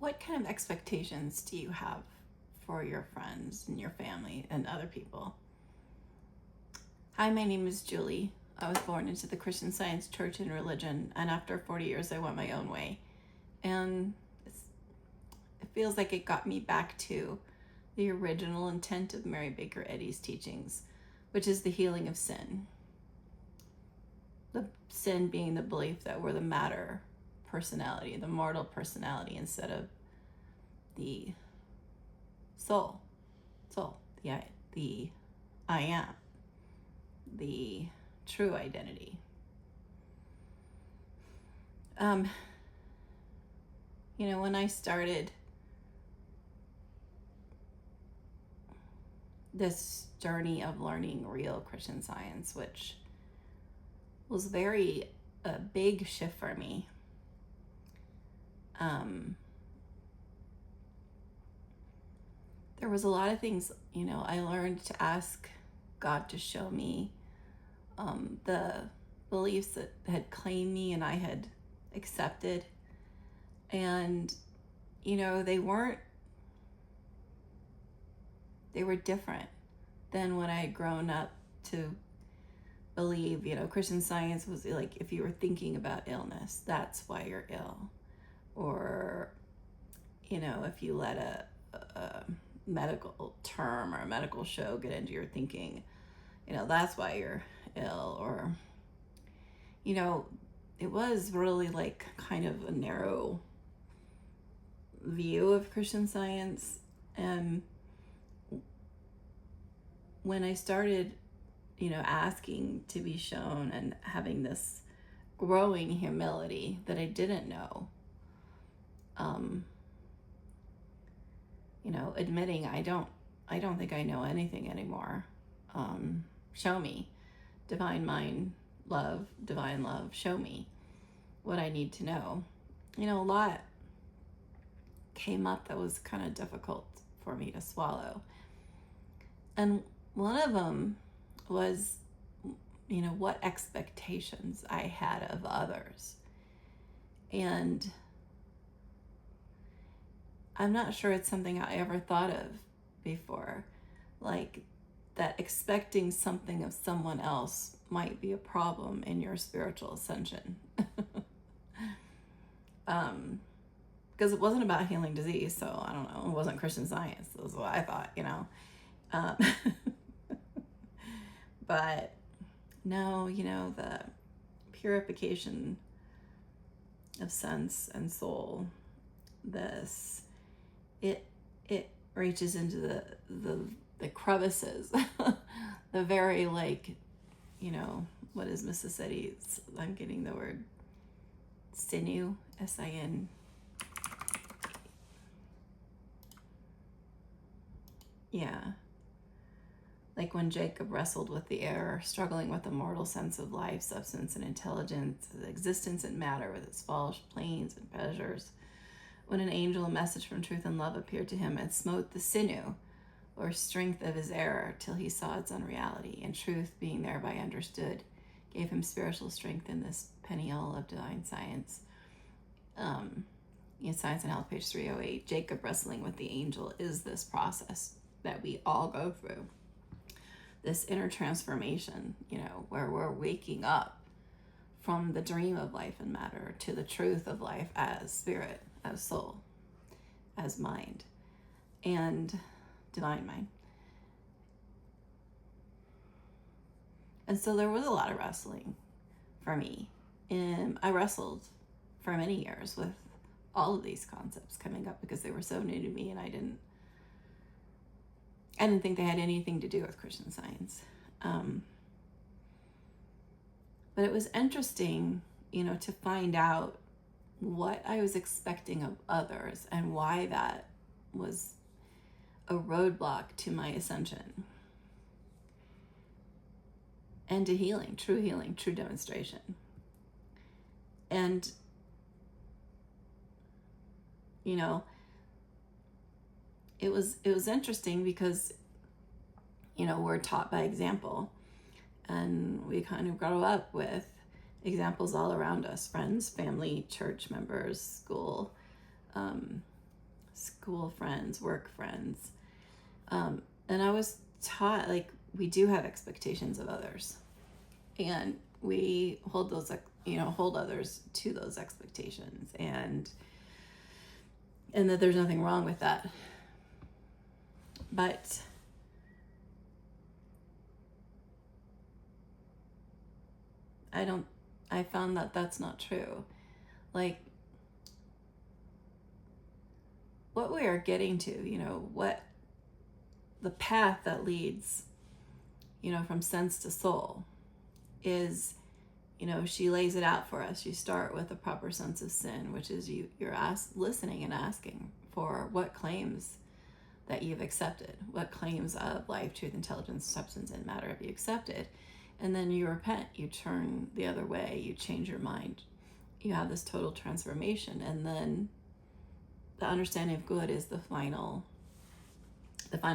what kind of expectations do you have for your friends and your family and other people? Hi, my name is Julie. I was born into the Christian Science church and religion, and after 40 years, I went my own way. And it feels like it got me back to the original intent of Mary Baker Eddy's teachings, which is the healing of sin. The sin being the belief that we're the matter personality, the mortal personality, instead of the soul, the I am, the true identity. When I started this journey of learning real Christian Science, which was a big shift for me. There was a lot of things, I learned to ask God to show me the beliefs that had claimed me and I had accepted. And, they were different than when I had grown up to believe. Christian Science was like, if you were thinking about illness, that's why you're ill. Or, if you let a medical term or a medical show get into your thinking, that's why you're ill. Or, it was really like kind of a narrow view of Christian Science. And when I started, asking to be shown and having this growing humility that I didn't know, admitting I don't think I know anything anymore. Show me, divine mind, love, divine love, show me what I need to know. A lot came up that was kind of difficult for me to swallow. And one of them was, what expectations I had of others. And I'm not sure it's something I ever thought of before, like that expecting something of someone else might be a problem in your spiritual ascension. Because it wasn't about healing disease, so I don't know, it wasn't Christian Science. That was what I thought, But no, the purification of sense and soul, it reaches into the crevices, the very, what is Mississippi? I'm getting the word sinew, S-I-N. Yeah. Like when Jacob wrestled with the air, struggling with the mortal sense of life, substance, and intelligence, existence and matter with its false planes and pleasures, when an angel, a message from truth and love, appeared to him and smote the sinew, or strength of his error, till he saw its unreality, and truth, being thereby understood, gave him spiritual strength in this penniole of divine science. Science and Health, page 308, Jacob wrestling with the angel is this process that we all go through. This inner transformation, where we're waking up from the dream of life and matter to the truth of life as spirit, as soul, as mind, and divine mind. And so there was a lot of wrestling for me. And I wrestled for many years with all of these concepts coming up because they were so new to me, and I didn't think they had anything to do with Christian Science. But it was interesting, to find out what I was expecting of others and why that was a roadblock to my ascension and to healing, true demonstration. And, it was interesting because, we're taught by example, and we kind of grow up with examples all around us, friends, family, church members, school, school friends, work friends. And I was taught, like, we do have expectations of others, and we hold those, hold others to those expectations, and that there's nothing wrong with that. But I found that that's not true. Like, what we are getting to, what the path that leads, from sense to soul is, she lays it out for us. You start with a proper sense of sin, which is you're listening and asking for what claims that you've accepted, what claims of life, truth, intelligence, substance, and matter have you accepted. And then you repent, you turn the other way, you change your mind, you have this total transformation. And then the understanding of good is the final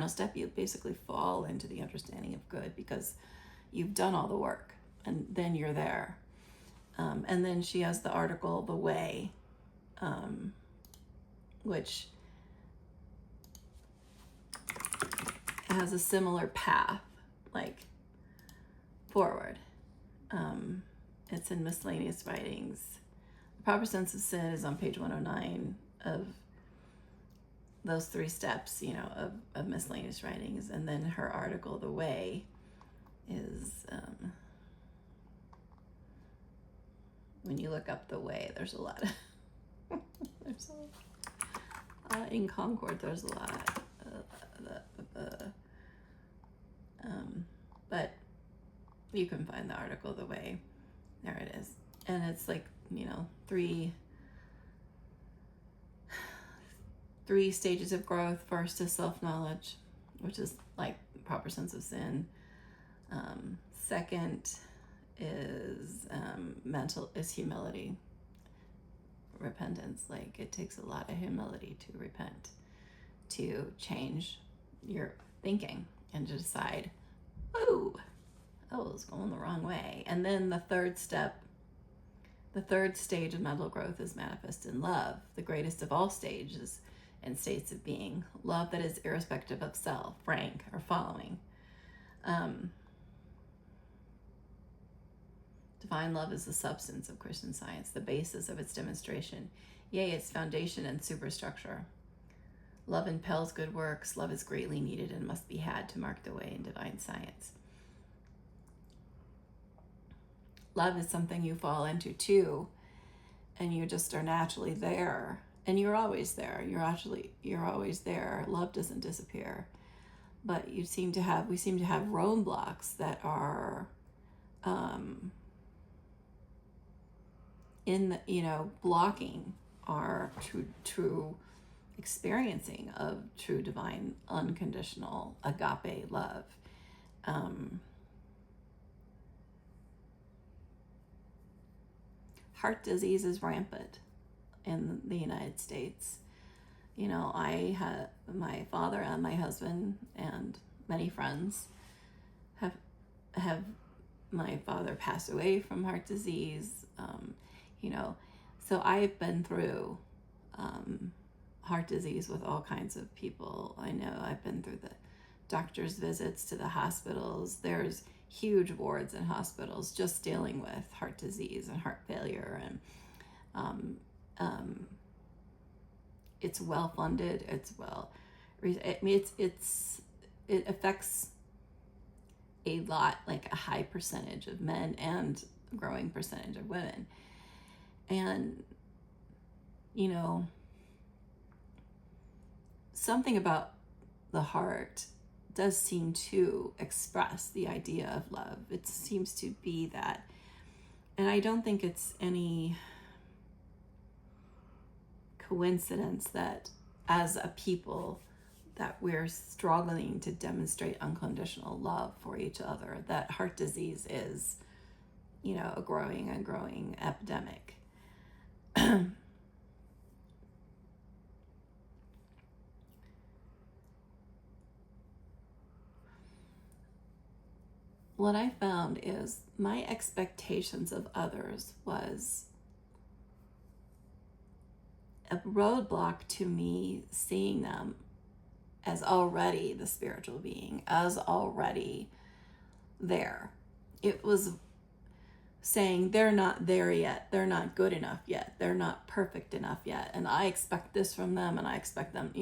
step. You basically fall into the understanding of good because you've done all the work, and then you're there. And then she has the article, the way, which has a similar path, like, forward. It's in miscellaneous writings. The proper sense of sin is on page 109 of those 3 steps, of miscellaneous writings. And then her article, the way, is when you look up the way, there's a lot of in Concord, there's a lot but you can find the article, the way. There it is. And it's like, 3 stages of growth. First is self-knowledge, which is like proper sense of sin. Second is is humility, repentance. Like, it takes a lot of humility to repent, to change your thinking and to decide, I was going the wrong way. And then the third stage of mental growth is manifest in love, the greatest of all stages and states of being. Love that is irrespective of self, rank, or following. Divine love is the substance of Christian Science, the basis of its demonstration, yea, its foundation and superstructure. Love impels good works. Love is greatly needed and must be had to mark the way in divine science. Love is something you fall into too, and you just are naturally there, and you're always there. You're always there. Love doesn't disappear, but we seem to have roadblocks that are blocking our true experiencing of true divine unconditional agape love. Heart disease is rampant in the United States. I had my father and my husband and many friends have my father passed away from heart disease. So I've been through heart disease with all kinds of people. I know I've been through the doctor's visits to the hospitals. There's huge wards in hospitals just dealing with heart disease and heart failure, and it's well funded. It affects a lot, like a high percentage of men and a growing percentage of women. And something about the heart does seem to express the idea of love. It seems to be that. And I don't think it's any coincidence that as a people that we're struggling to demonstrate unconditional love for each other, that heart disease is, a growing epidemic. What I found is my expectations of others was a roadblock to me seeing them as already the spiritual being, as already there. It was saying they're not there yet, they're not good enough yet, they're not perfect enough yet, and I expect this from them, and I expect them,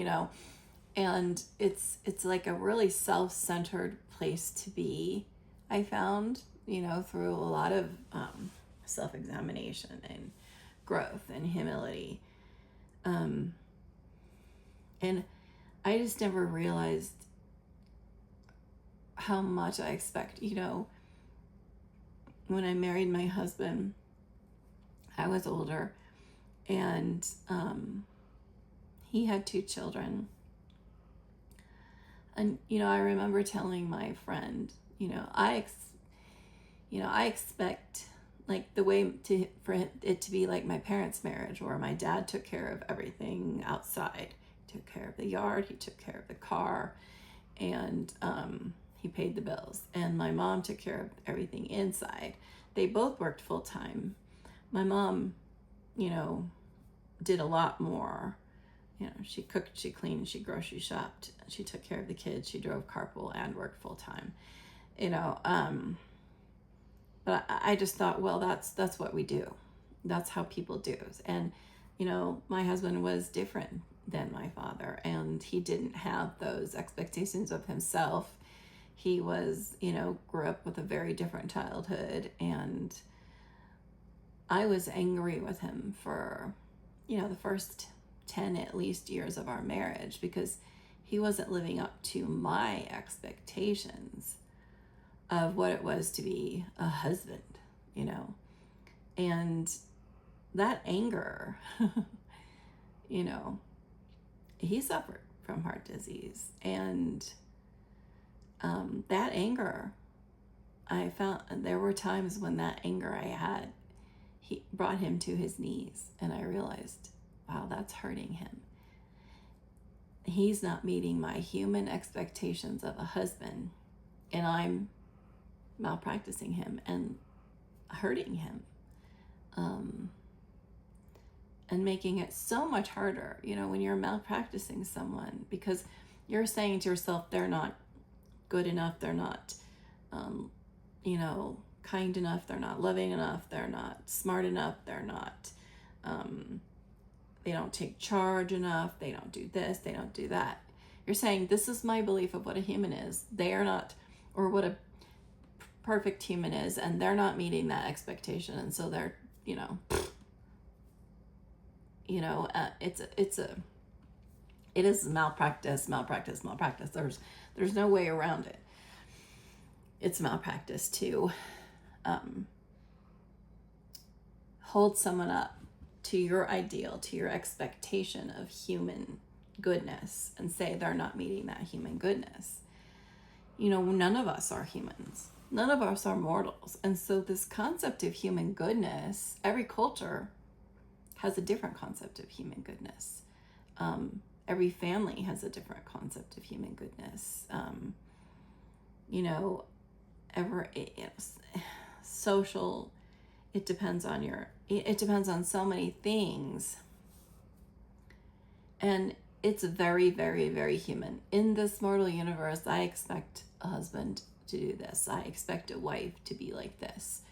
and it's like a really self-centered place to be, I found, through a lot of self-examination and growth and humility. And I just never realized how much I expect, when I married my husband, I was older, and he had 2 children. And, I remember telling my friend, I expect like the way for it to be like my parents' marriage, where my dad took care of everything outside. He took care of the yard, he took care of the car, and he paid the bills. And my mom took care of everything inside. They both worked full time. My mom, did a lot more. She cooked, she cleaned, she grocery shopped, she took care of the kids, she drove carpool and worked full time. But I just thought, well, that's what we do. That's how people do. And, my husband was different than my father, and he didn't have those expectations of himself. He was, grew up with a very different childhood, and I was angry with him for, the first 10 at least years of our marriage, because he wasn't living up to my expectations of what it was to be a husband, and that anger, he suffered from heart disease, and that anger, I found there were times when that anger I had, he brought him to his knees, and I realized, wow, that's hurting him. He's not meeting my human expectations of a husband, and I'm malpracticing him and hurting him, and making it so much harder, when you're malpracticing someone, because you're saying to yourself, they're not good enough, they're not, kind enough, they're not loving enough, they're not smart enough, they're not, they don't take charge enough, they don't do this, they don't do that. You're saying, this is my belief of what a human is. They are not, or what a perfect human is, and they're not meeting that expectation, and so they're, it is malpractice. There's no way around it. It's malpractice to hold someone up to your ideal, to your expectation of human goodness, and say they're not meeting that human goodness. None of us are humans. None of us are mortals. And so this concept of human goodness, every culture has a different concept of human goodness. Every family has a different concept of human goodness. Social, it depends on so many things. And it's very, very, very human. In this mortal universe, I expect a husband to do this. I expect a wife to be like this,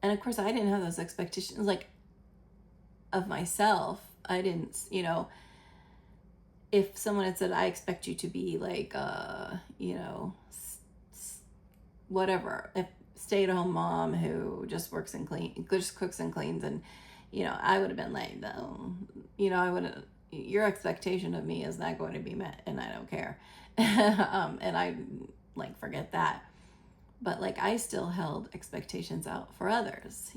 and of course I didn't have those expectations, like, of myself. I didn't, if someone had said, I expect you to be like, whatever, a stay-at-home mom who just cooks and cleans, and, I would have been like, no, your expectation of me is not going to be met, and I don't care. And I, forget that. But, I still held expectations out for others,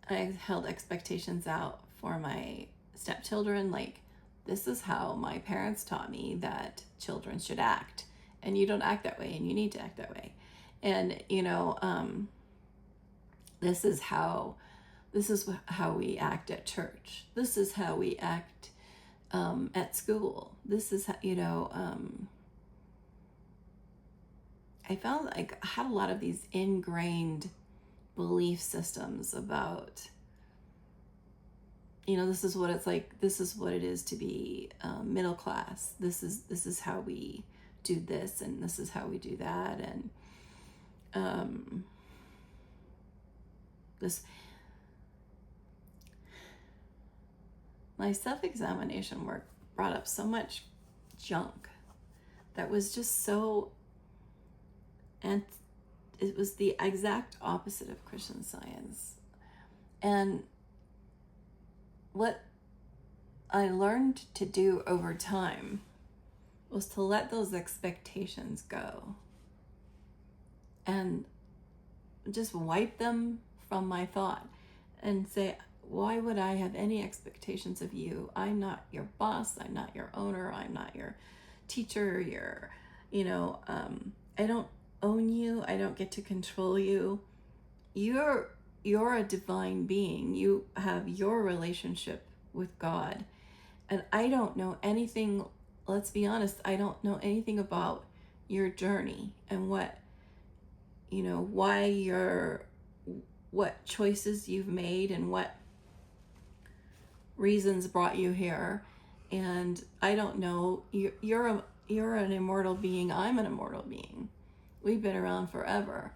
I held expectations out for my stepchildren. This is how my parents taught me that children should act, and you don't act that way, and you need to act that way. And, this is how we act at church. This is how we act at school. This is how, I found I had a lot of these ingrained belief systems about, this is what it's like, this is what it is to be middle class, this is how we do this, and this is how we do that, and my self-examination work brought up so much junk that was just so, and it was the exact opposite of Christian Science. And what I learned to do over time was to let those expectations go and just wipe them from my thought and say, why would I have any expectations of you? I'm not your boss. I'm not your owner. I'm not your teacher. I don't own you. I don't get to control you. You're a divine being. You have your relationship with God. And I don't know anything, let's be honest, I don't know anything about your journey and what choices you've made and what reasons brought you here. And I don't know, you're an immortal being. I'm an immortal being. We've been around forever.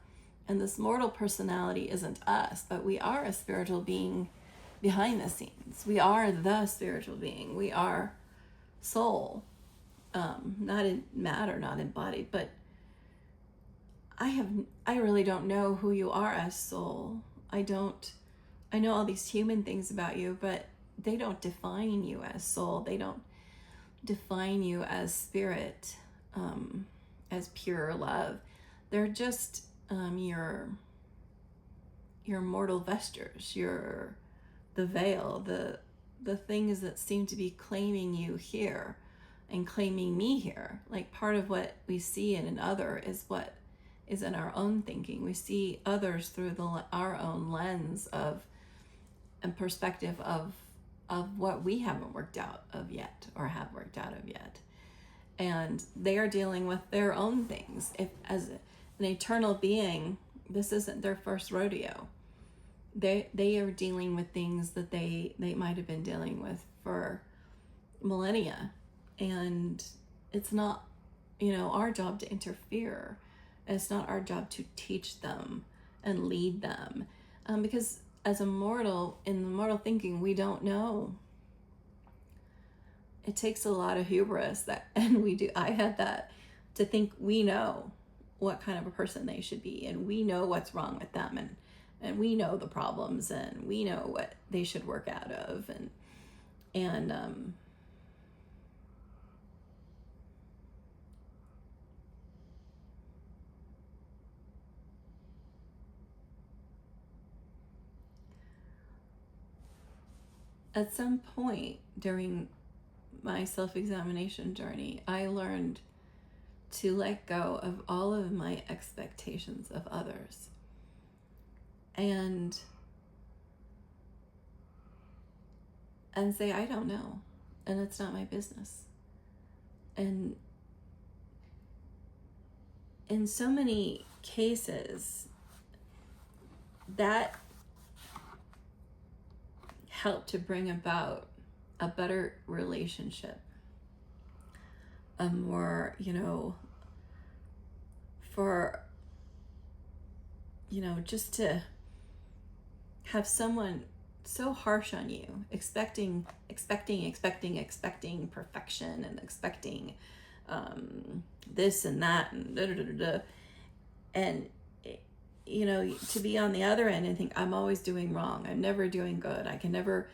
And this mortal personality isn't us, but we are a spiritual being behind the scenes. We are the spiritual being. We are soul, not in matter, not embodied. But I really don't know who you are as soul. I know all these human things about you, but they don't define you as soul. They don't define you as spirit, as pure love. They're just your mortal vestures, the veil, the things that seem to be claiming you here and claiming me here. Like, part of what we see in another is what is in our own thinking. We see others through our own lens of and perspective of what we haven't worked out of yet or have worked out of yet. And they are dealing with their own things. If as an eternal being, this isn't their first rodeo. They are dealing with things that they might have been dealing with for millennia. And it's not, our job to interfere. It's not our job to teach them and lead them. Because as a mortal, in the mortal thinking, we don't know. It takes a lot of hubris I had that, to think we know what kind of a person they should be, and we know what's wrong with them, and we know the problems, and we know what they should work out of, and at some point during my self-examination journey, I learned to let go of all of my expectations of others and say, I don't know, and it's not my business. And in so many cases, that helped to bring about a better relationship, a more, just to have someone so harsh on you, expecting perfection, and expecting this and that, and and to be on the other end and think, I'm always doing wrong, I'm never doing good, I can never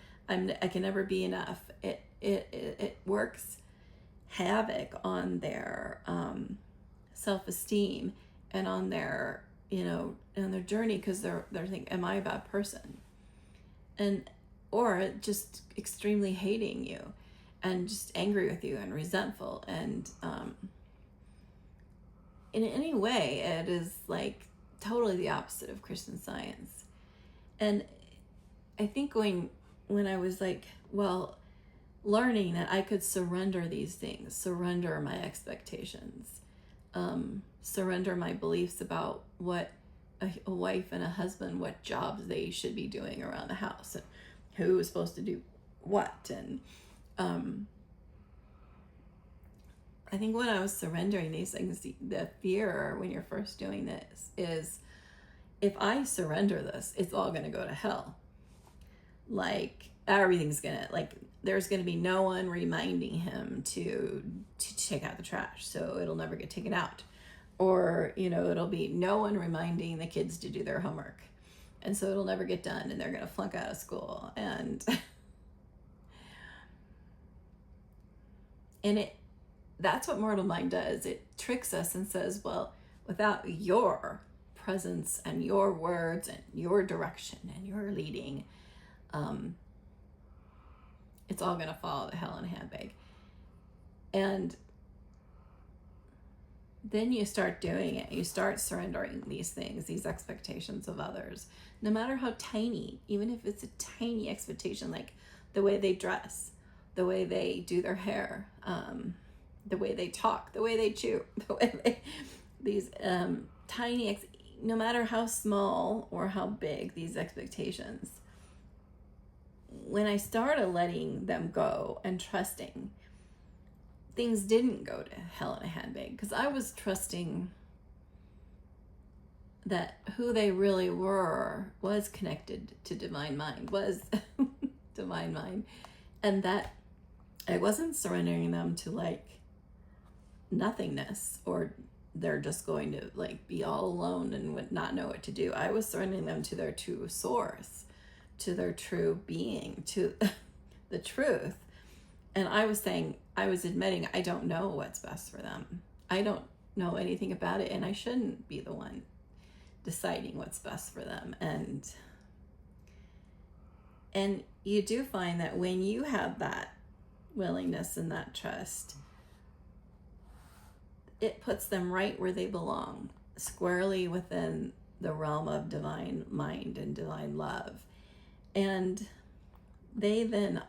be enough. It works havoc on their self-esteem and on their on their journey, because they're thinking, am I a bad person? Or just extremely hating you and just angry with you and resentful, and in any way it is like totally the opposite of Christian Science. And I think when I was learning that I could surrender these things, surrender my expectations, surrender my beliefs about what a wife and a husband what jobs they should be doing around the house and who is supposed to do what. And I think when I was surrendering these things, the fear when you're first doing this is, if I surrender this, it's all going to go to hell. Like, everything's going to, like, there's going to be no one reminding him to take out the trash, so it'll never get taken out. Or, you know, it'll be no one reminding the kids to do their homework, and so it'll never get done, and they're going to flunk out of school. And that's what mortal mind does. It tricks us and says, well, without your presence and your words and your direction and your leading, it's all going to fall to hell in a handbag. And then you start doing it. You start surrendering these things, these expectations of others, no matter how tiny, even if it's a tiny expectation, like the way they dress, the way they do their hair, the way they talk, the way they chew, the way they, these tiny, no matter how small or how big these expectations, when I started letting them go and trusting, things didn't go to hell in a handbag, because I was trusting that who they really were was connected to divine mind, was divine mind, and that I wasn't surrendering them to like nothingness, or they're just going to like be all alone and would not know what to do. I was surrendering them to their true source, to their true being, to the truth. And I was saying, I was admitting, I don't know what's best for them. I don't know anything about it, and I shouldn't be the one deciding what's best for them. And you do find that when you have that willingness and that trust, it puts them right where they belong, squarely within the realm of divine mind and divine love. And they then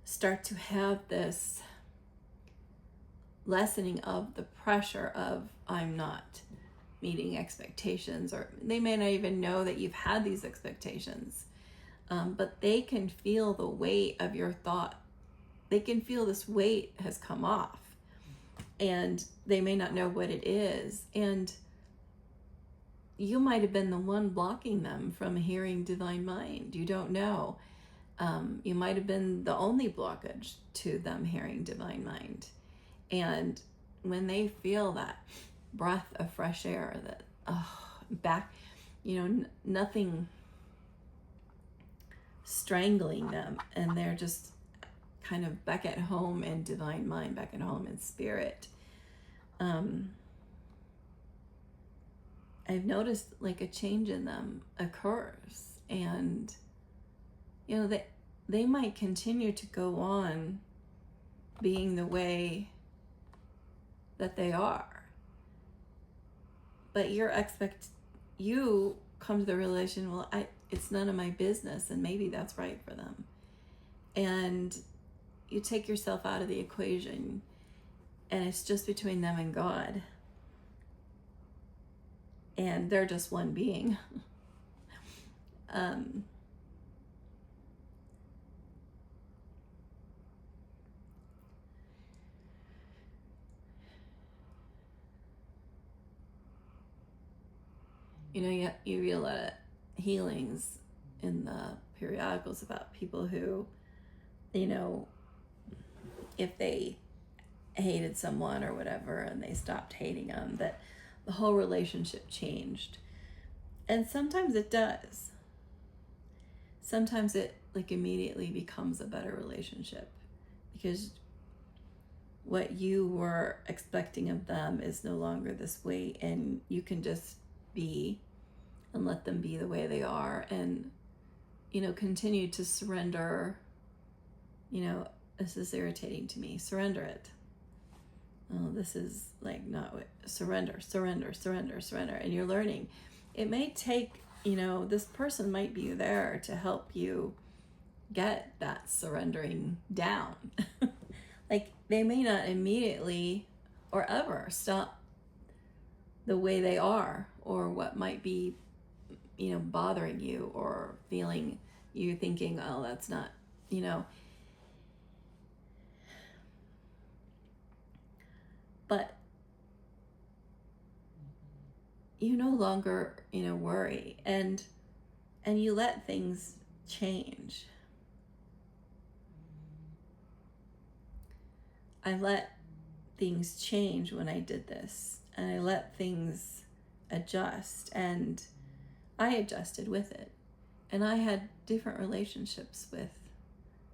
start to have this lessening of the pressure of, I'm not meeting expectations, or they may not even know that you've had these expectations, but they can feel the weight of your thought. They can feel this weight has come off, and they may not know what it is. And you might have been the one blocking them from hearing divine mind. You don't know. You might have been the only blockage to them hearing divine mind. And when they feel that breath of fresh air, that back, nothing strangling them, and they're just kind of back at home in divine mind, back at home in spirit. I've noticed like a change in them occurs, and they might continue to go on being the way that they are, but you come to the realization, well, it's none of my business, and maybe that's right for them. And you take yourself out of the equation, and it's just between them and God, and they're just one being. You read a lot of healings in the periodicals about people who, if they hated someone or whatever and they stopped hating them, that the whole relationship changed. And sometimes it does. Sometimes it like immediately becomes a better relationship, because what you were expecting of them is no longer this way, and you can just be and let them be the way they are, and continue to surrender. This is irritating to me, surrender it. Oh, this is like not what, surrender, and you're learning. It may take, this person might be there to help you get that surrendering down. Like, they may not immediately or ever stop the way they are, or what might be bothering you or feeling you thinking, oh, that's not, but you no longer, worry, and you let things change. I let things change when I did this, and I let things adjust, and I adjusted with it. And I had different relationships with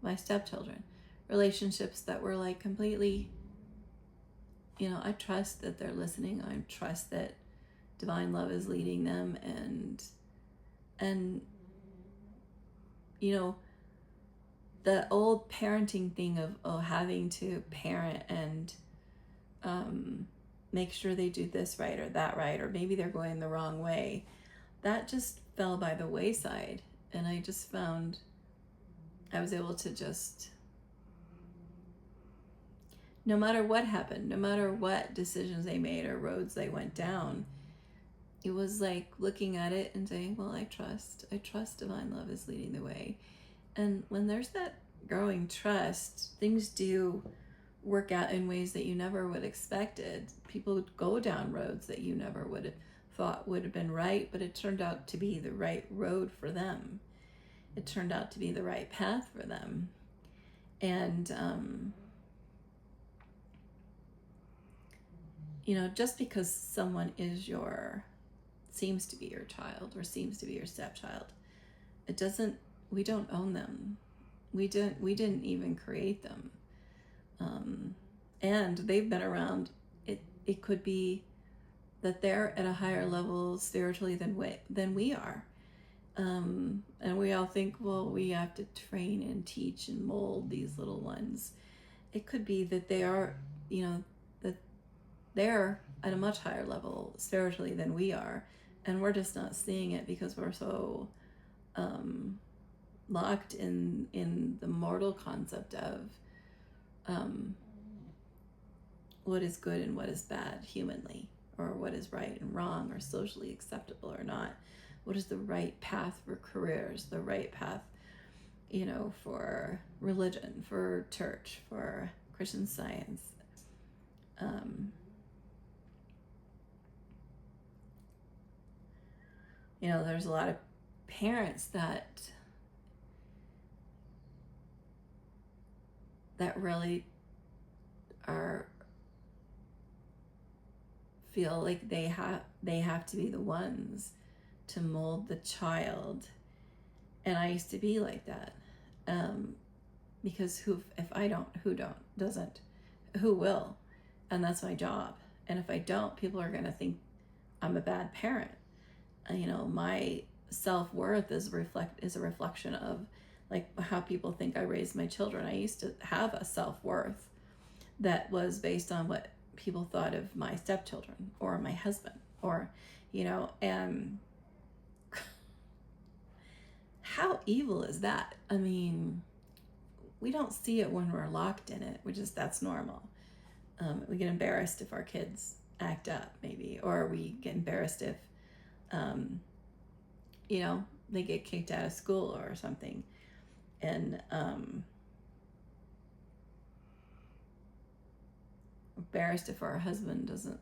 my stepchildren, relationships that were like completely, I trust that they're listening. I trust that divine love is leading them, and the old parenting thing of having to parent and make sure they do this right or that right, or maybe they're going the wrong way, that just fell by the wayside. And I just found I was able to just, no matter what happened, no matter what decisions they made or roads they went down, it was like looking at it and saying, well, I trust divine love is leading the way. And when there's that growing trust, things do work out in ways that you never would have expected. People would go down roads that you never would have thought would have been right, but it turned out to be the right road for them. It turned out to be the right path for them. And just because someone seems to be your child or seems to be your stepchild, we don't own them. We didn't even create them. And they've been around. It could be that they're at a higher level spiritually than we are. And we all think, well, we have to train and teach and mold these little ones. It could be that they are, that they're at a much higher level spiritually than we are, and we're just not seeing it because we're so locked in the mortal concept of what is good and what is bad humanly, or what is right and wrong, or socially acceptable or not. What is the right path for careers, the right path, for religion, for church, for Christian Science. There's a lot of parents that really feel like they have to be the ones to mold the child. And I used to be like that, because if I don't, who doesn't, who will? And that's my job. And if I don't, people are going to think I'm a bad parent. My self-worth is a reflection of like how people think I raised my children. I used to have a self-worth that was based on what people thought of my stepchildren or my husband, or and how evil is that? I mean, we don't see it when we're locked in it. That's normal. We get embarrassed if our kids act up, maybe, or we get embarrassed if they get kicked out of school or something. And embarrassed if our husband doesn't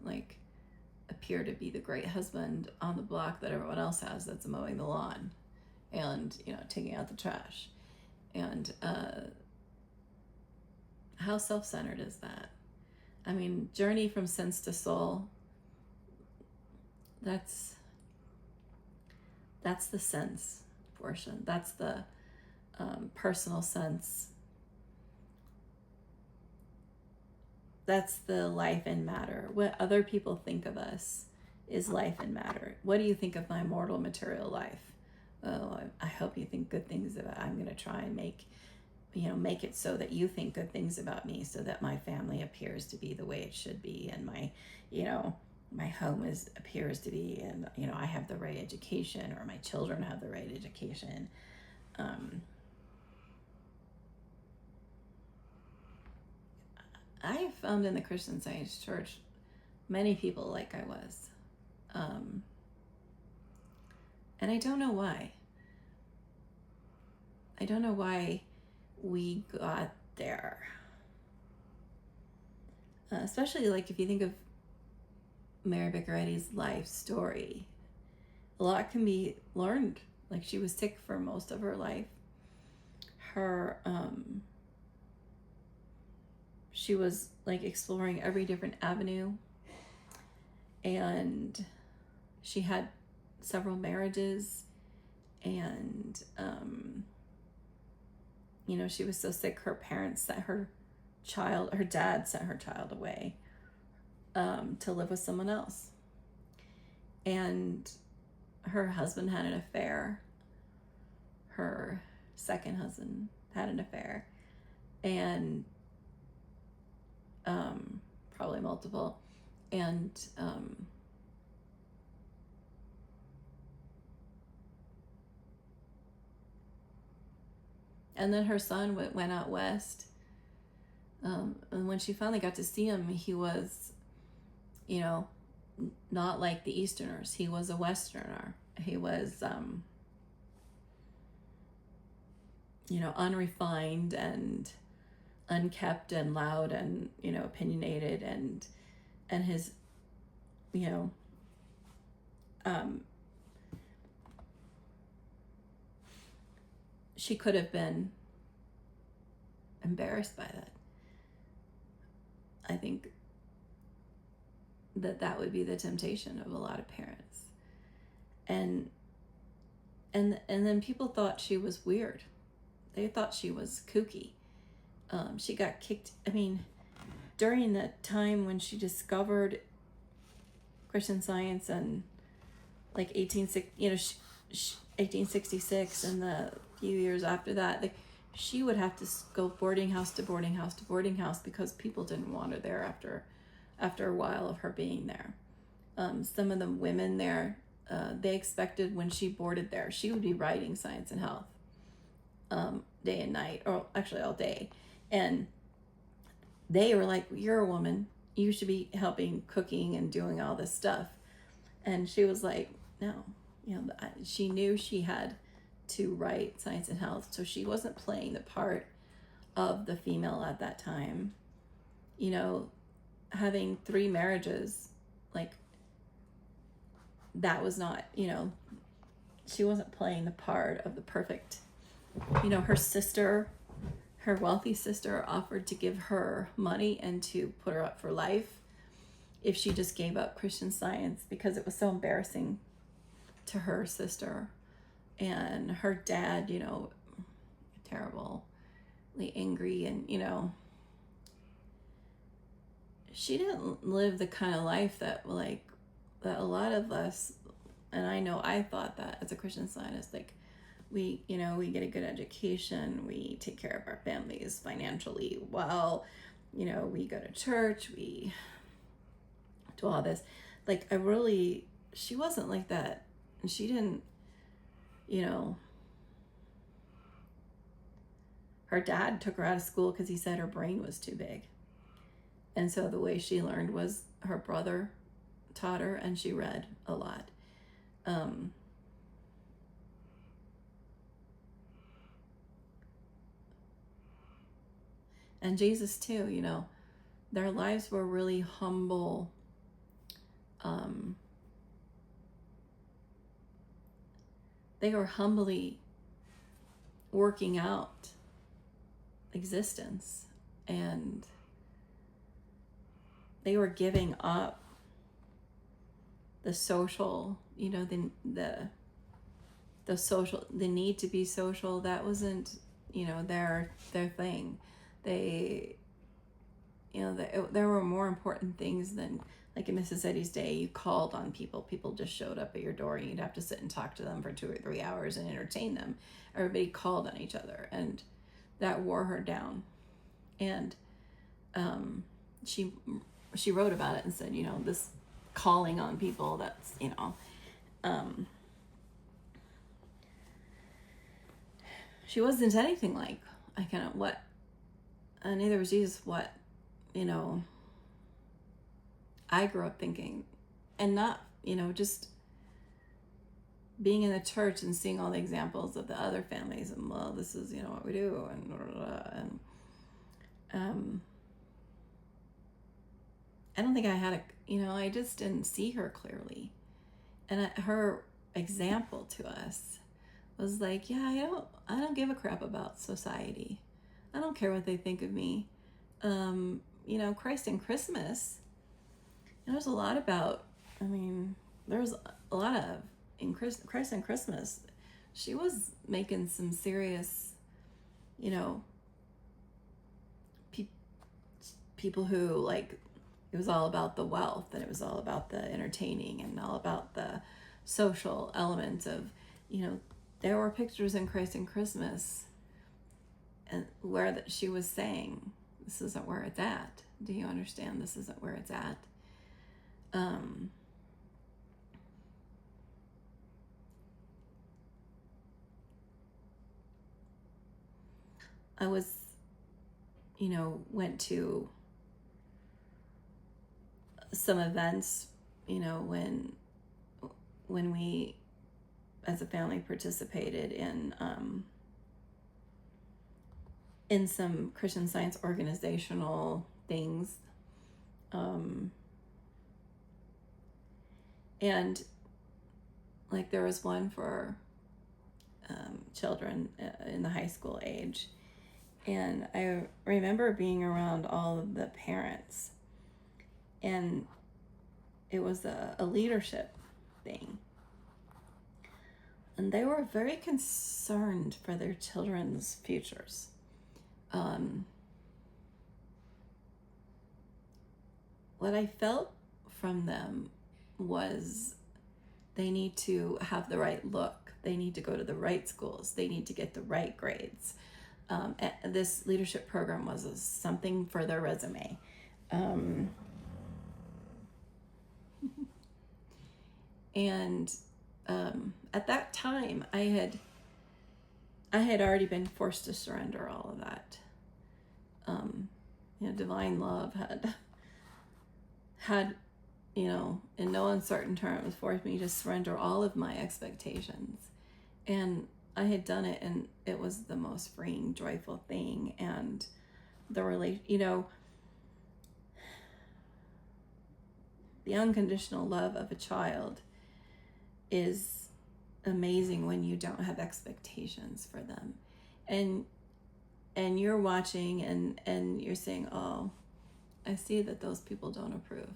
appear to be the great husband on the block that everyone else has, that's mowing the lawn and taking out the trash. And how self-centered is that? I mean, journey from sense to soul, that's the sense portion. That's the personal sense. That's the life and matter. What other people think of us is life and matter. What do you think of my mortal material life? Oh, I hope you think good things about it. I'm going to try and make it so that you think good things about me, so that my family appears to be the way it should be, and my home appears to be, and I have the right education, or my children have the right education. I found in the Christian Science Church many people like I was, And I don't know why. I don't know why we got there. Especially like if you think of Mary Baker Eddy's life story, a lot can be learned. Like, she was sick for most of her life. She was like exploring every different avenue, and she had several marriages, and she was so sick her parents sent her dad sent her child away to live with someone else, and her husband had an affair. Her second husband had an affair, and probably multiple, and then her son went out west, and when she finally got to see him, he was, not like the Easterners. He was a Westerner. He was, unrefined and unkept and loud and, opinionated, and his, she could have been embarrassed by that. I think that would be the temptation of a lot of parents. And then people thought she was weird. They thought she was kooky. She got kicked. During the time when she discovered Christian Science, and like 1866, and the few years after that, like, she would have to go boarding house to boarding house to boarding house because people didn't want her there after a while of her being there. Some of the women there, they expected when she boarded there, she would be writing Science and Health day and night, or actually all day. And they were like, "You're a woman. You should be helping cooking and doing all this stuff." And she was like, "No." She knew she had to write Science and Health, so she wasn't playing the part of the female at that time. Having 3 marriages, like, that was not, she wasn't playing the part of the perfect. Her sister, her wealthy sister, offered to give her money and to put her up for life if she just gave up Christian Science, because it was so embarrassing to her sister. And her dad, terribly angry, and she didn't live the kind of life that a lot of us, and I know I thought that as a Christian Scientist, like, we get a good education, we take care of our families financially well, we go to church, we do all this. Like, she wasn't like that. And she didn't, her dad took her out of school because he said her brain was too big. And so the way she learned was her brother taught her, and she read a lot. And Jesus too, their lives were really humble. They were humbly working out existence, and they were giving up the social, the social, the need to be social. That wasn't, their thing. They, there were more important things than, like in Mrs. Eddy's day, you called on people. People just showed up at your door, and you'd have to sit and talk to them for 2 or 3 hours and entertain them. Everybody called on each other, and that wore her down. And she wrote about it and said, this calling on people, that's, she wasn't anything like neither was Jesus, what, I grew up thinking, and not, just being in the church and seeing all the examples of the other families, and well, this is, what we do, and blah, blah, blah, and I don't think I had I just didn't see her clearly, and her example to us was like, yeah, I don't give a crap about society. I don't care what they think of me. Christ and Christmas, there's a lot about, there's a lot of, in Christ and Christmas, she was making some serious, people who, like, it was all about the wealth, and it was all about the entertaining, and all about the social element of, there were pictures in Christ and Christmas and where she was saying, this isn't where it's at. Do you understand? This isn't where it's at. I was, went to some events, when we as a family participated in some Christian Science organizational things, and like there was one for children in the high school age, and I remember being around all of the parents, and it was a leadership thing, and they were very concerned for their children's futures. What I felt from them was they need to have the right look. They need to go to the right schools. They need to get the right grades. This leadership program was something for their resume. And at that time, I had already been forced to surrender all of that. Divine love had, in no uncertain terms, forced me to surrender all of my expectations. And I had done it, and it was the most freeing, joyful thing. And the the unconditional love of a child is amazing when you don't have expectations for them. And you're watching and you're saying, oh, I see that those people don't approve.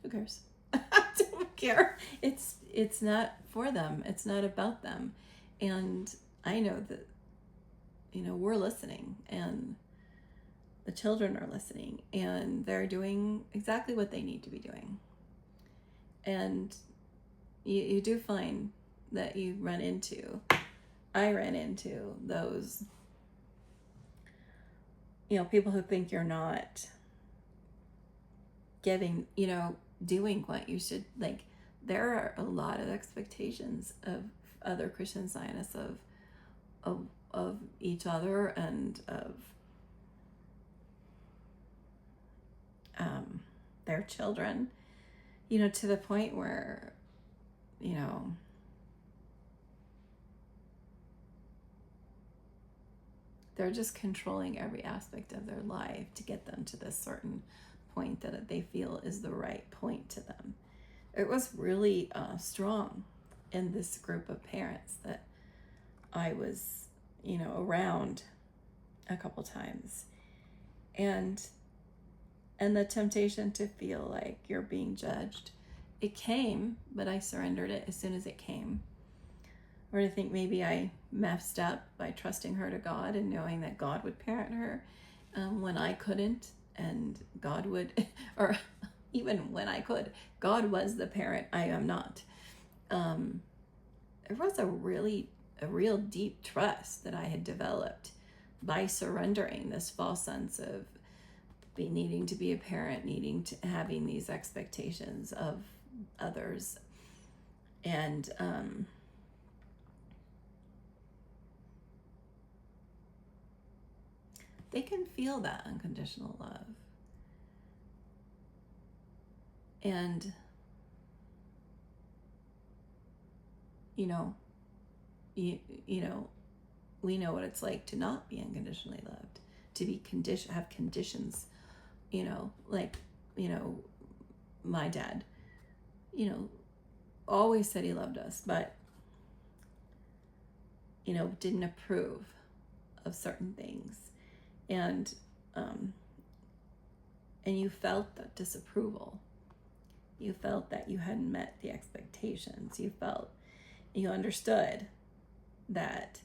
Who cares? I don't care. It's not for them. It's not about them. And I know that, we're listening, and the children are listening, and they're doing exactly what they need to be doing. And you do find that I ran into those, people who think you're not giving, doing what you should. Like, there are a lot of expectations of other Christian Zionists of each other, and of their children, to the point where, they're just controlling every aspect of their life to get them to this certain point that they feel is the right point to them. It was really strong in this group of parents that I was, around a couple times. And the temptation to feel like you're being judged, it came, but I surrendered it as soon as it came. Or to think maybe I messed up by trusting her to God and knowing that God would parent her when I couldn't, and God would, or even when I could, God was the parent, I am not. There was a real deep trust that I had developed by surrendering this false sense of needing to be a parent, having these expectations of others. And they can feel that unconditional love. And you know, you know, we know what it's like to not be unconditionally loved, to be have conditions, you know, like, you know, my dad, you know, always said he loved us, but, you know, didn't approve of certain things. And you felt that disapproval. You felt that you hadn't met the expectations. You understood that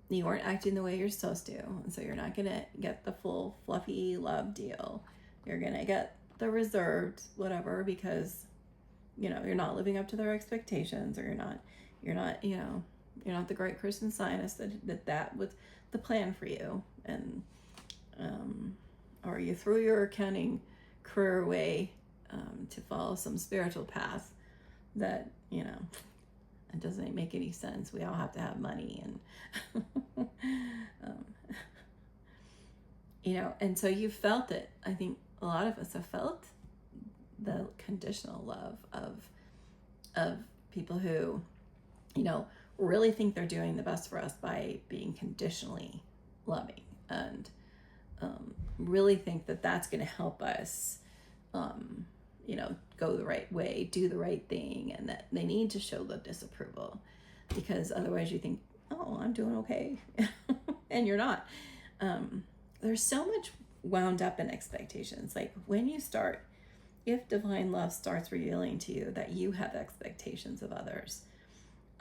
you weren't acting the way you're supposed to. And so you're not going to get the full fluffy love deal. You're going to get the reserved whatever, because, you know, you're not living up to their expectations, or you're not, you know, you're not the great Christian Scientist that was the plan for you. And, or you threw your accounting career away to follow some spiritual path that, you know, it doesn't make any sense. We all have to have money, and you know, and so you felt it. I think a lot of us have felt the conditional love of people who, you know, really think they're doing the best for us by being conditionally loving, and really think that that's going to help us, you know, go the right way, do the right thing, and that they need to show the disapproval, because otherwise you think, oh, I'm doing okay, and you're not. There's so much wound up in expectations. Like when you start, if divine love starts revealing to you that you have expectations of others,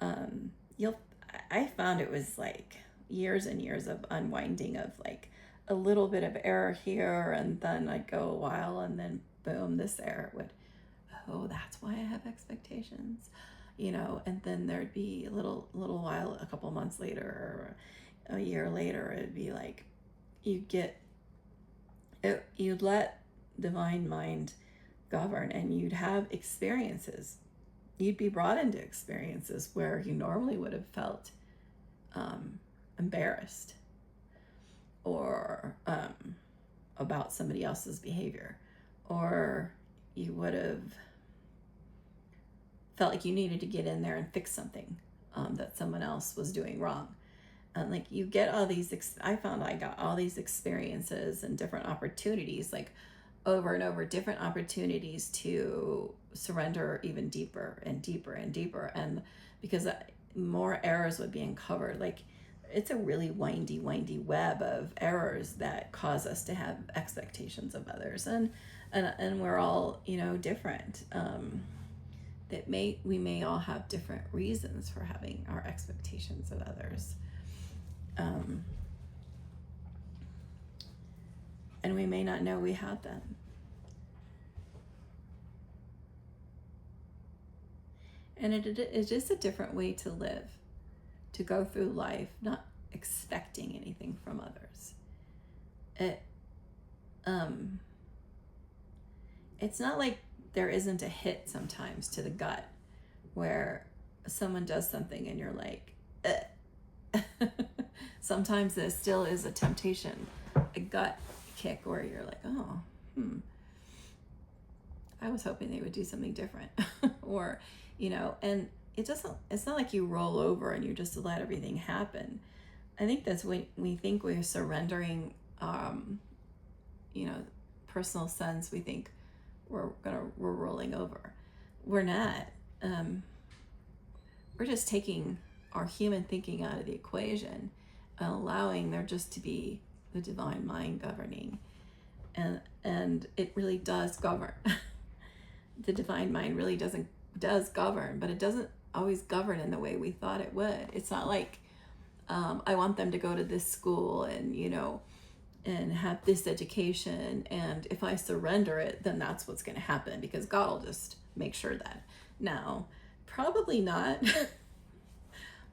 I found it was like years and years of unwinding of like a little bit of error here, and then I'd go a while, and then boom, this error would, oh, that's why I have expectations, you know. And then there'd be a little while, a couple months later or a year later, it'd be like you'd let divine mind govern, and you'd have experiences. You'd be brought into experiences where you normally would have felt embarrassed, or about somebody else's behavior, or you would have felt like you needed to get in there and fix something that someone else was doing wrong. And like you get all these, I found I got all these experiences and different opportunities, like over and over, different opportunities to surrender even deeper and deeper and deeper. And because more errors would be uncovered, like it's a really windy web of errors that cause us to have expectations of others. And we're all, you know, different. We may all have different reasons for having our expectations of others. And we may not know we have them. And it is a different way to live, to go through life not expecting anything from others. It's not like there isn't a hit sometimes to the gut where someone does something and you're like, sometimes there still is a temptation, a gut kick where you're like, oh, I was hoping they would do something different. Or, you know, and it's not like you roll over and you just let everything happen. I think that's when we think we're surrendering, you know, personal sense. We think we're rolling over. We're not. We're just taking our human thinking out of the equation and allowing there just to be the divine mind governing. And it really does govern. The divine mind really does govern, but it doesn't always govern in the way we thought it would. It's not like, I want them to go to this school and, you know, and have this education, and if I surrender it, then that's what's going to happen, because God will just make sure that. No, probably not.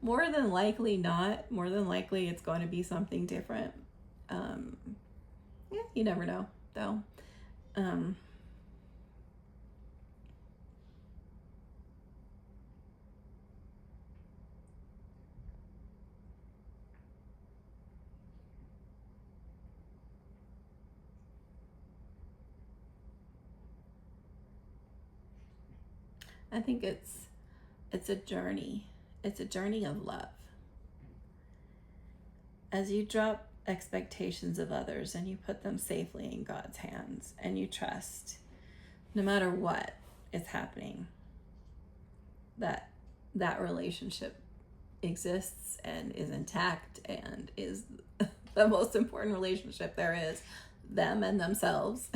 More than likely not. More than likely it's going to be something different. Yeah, you never know, though. I think it's it's a journey. It's a journey of love. As you drop expectations of others and you put them safely in God's hands and you trust, no matter what is happening, that relationship exists and is intact and is the most important relationship there is, them and themselves.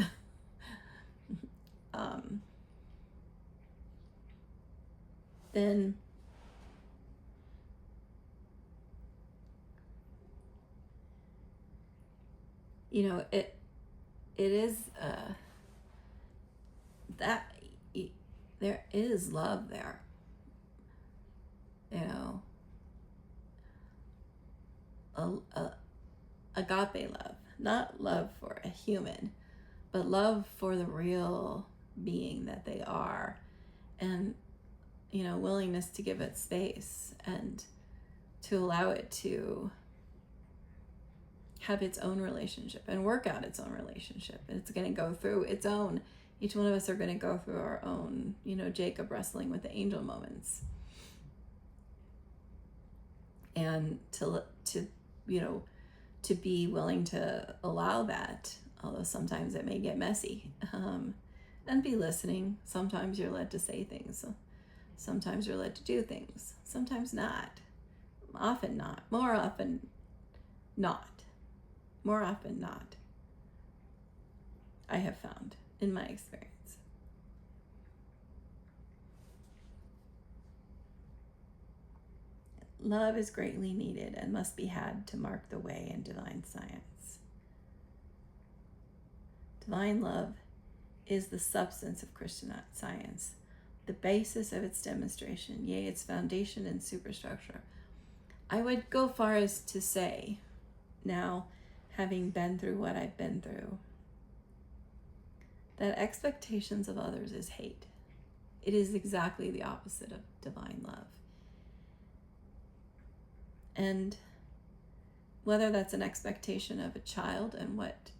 Then it is that there is love there, agape love, not love for a human, but love for the real being that they are, and willingness to give it space and to allow it to have its own relationship and work out its own relationship. And it's going to go through its own, each one of us are going to go through our own, Jacob wrestling with the angel moments. And to be willing to allow that, although sometimes it may get messy, and be listening. Sometimes you're led to say things. Sometimes you're led to do things. Sometimes not. Often not. More often not. More often not. I have found in my experience. Love is greatly needed and must be had to mark the way in divine science. Divine love is the substance of Christian science, the basis of its demonstration, yea, its foundation and superstructure. I would go far as to say, now having been through what I've been through, that expectations of others is hate. It is exactly the opposite of divine love. And whether that's an expectation of a child and what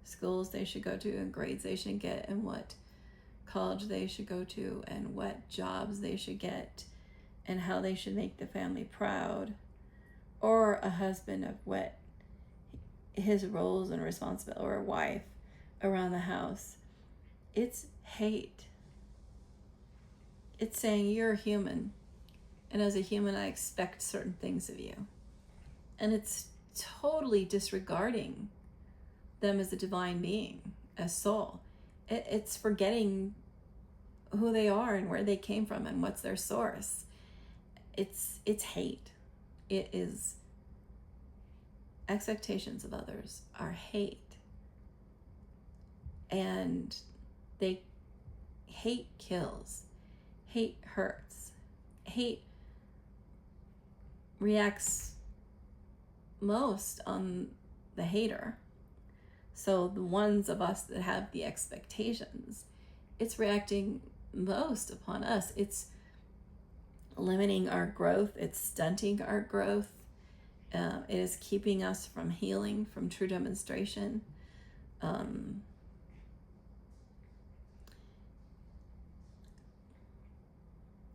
schools they should go to and grades they should get and what college they should go to and what jobs they should get and how they should make the family proud, or a husband of what his roles and responsibility, or a wife around the house, it's hate. It's saying you're a human, and as a human I expect certain things of you. And it's totally disregarding them as a divine being, as soul. It's forgetting who they are and where they came from and what's their source. It's hate. It is, expectations of others are hate. And hate kills. Hate hurts. Hate reacts most on the hater. So the ones of us that have the expectations, it's reacting most upon us. It's limiting our growth. It's stunting our growth. It is keeping us from healing, from true demonstration.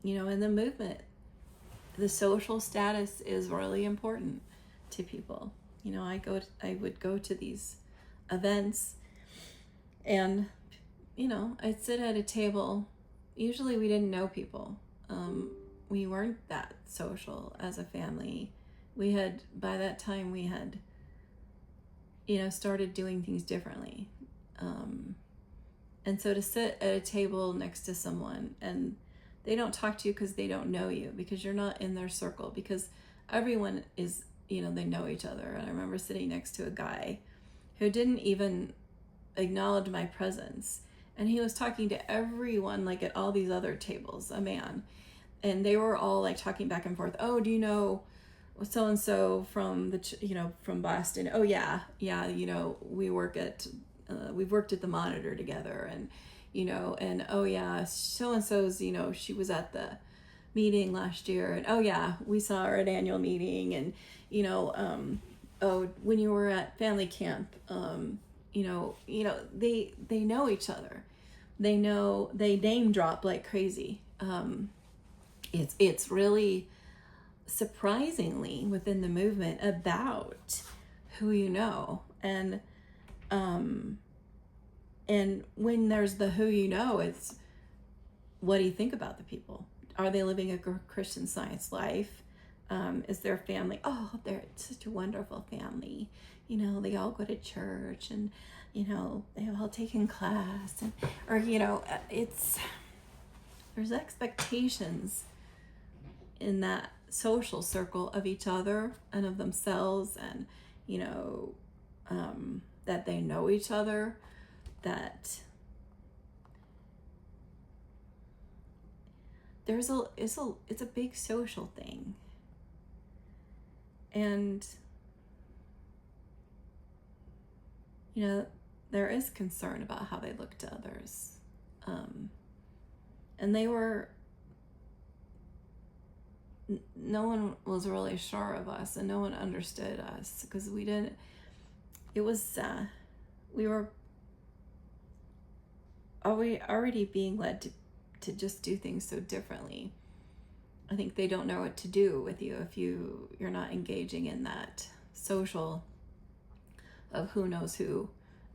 In the movement, the social status is really important to people. I would go to these events and, I'd sit at a table. Usually we didn't know people. We weren't that social as a family. By that time we had, started doing things differently. And so to sit at a table next to someone and they don't talk to you because they don't know you, because you're not in their circle, because everyone is, they know each other. And I remember sitting next to a guy who didn't even acknowledge my presence. And he was talking to everyone, like at all these other tables, a man. And they were all like talking back and forth. Oh, do you know so-and-so from from Boston? Oh yeah. We've worked at the Monitor together, and and oh yeah, so-and-so's, she was at the meeting last year, and oh yeah, we saw her at annual meeting, and oh, when you were at family camp, they know each other. They name drop like crazy. It's really surprisingly within the movement about who you know. And when there's the who you know, it's what do you think about the people? Are they living a Christian Science life? Is their family, oh, they're such a wonderful family. You know, they all go to church and, you know, they've all taken class. And, or, you know, there's expectations in that social circle of each other and of themselves, and, you know, that they know each other, that it's a big social thing. And, you know, there is concern about how they look to others. And they were, no one was really sure of us, and no one understood us, because we didn't, it was, we were already being led to just do things so differently. I think they don't know what to do with you if you're not engaging in that social of who knows who,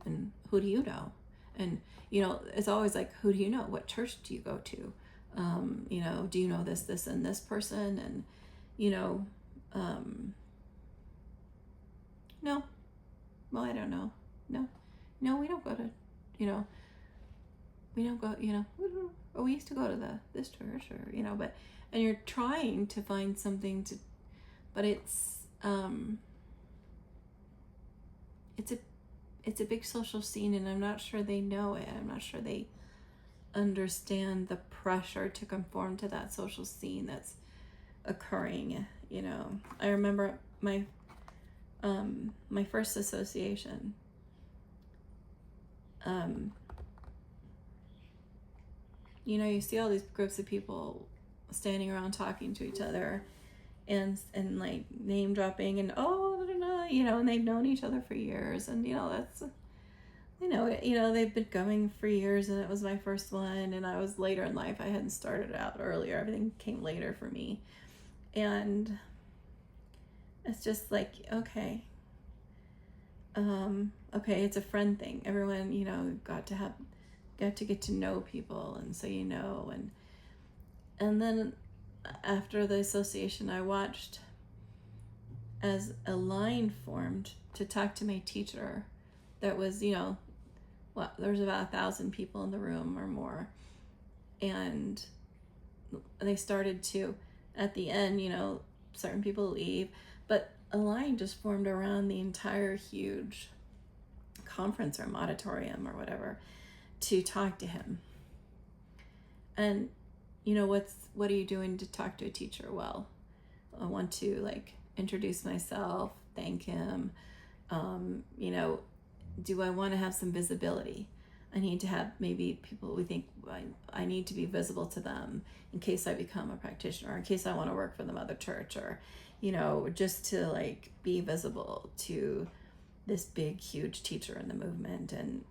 and who do you know. And, you know, it's always like, who do you know? What church do you go to? You know, do you know this, and this person? And, you know, no, well, I don't know. No, we don't go to, you know, we don't go, you know, or we used to go to this church, or, you know, and you're trying to find something to, but it's a big social scene, and I'm not sure they know it. I'm not sure they understand the pressure to conform to that social scene that's occurring. You know, I remember my first association. You know, you see all these groups of people standing around talking to each other, and like name dropping, and you know, and they've known each other for years, and, you know, that's, you know, they've been going for years, and it was my first one, and I was later in life. I hadn't started out earlier. Everything came later for me. And it's just like, okay, it's a friend thing. Everyone, you know, got to get to know people, and so, you know, and then after the association, I watched as a line formed to talk to my teacher. That was, you know, there was about 1,000 people in the room or more, and they started to, at the end, you know, certain people leave, but a line just formed around the entire huge conference room, auditorium, or whatever, to talk to him. And, you know, what are you doing to talk to a teacher? Well, I want to, like, introduce myself, thank him. You know, do I want to have some visibility? I need to have maybe people, we think I need to be visible to them in case I become a practitioner, or in case I want to work for the mother church, or, you know, just to, like, be visible to this big, huge teacher in the movement. And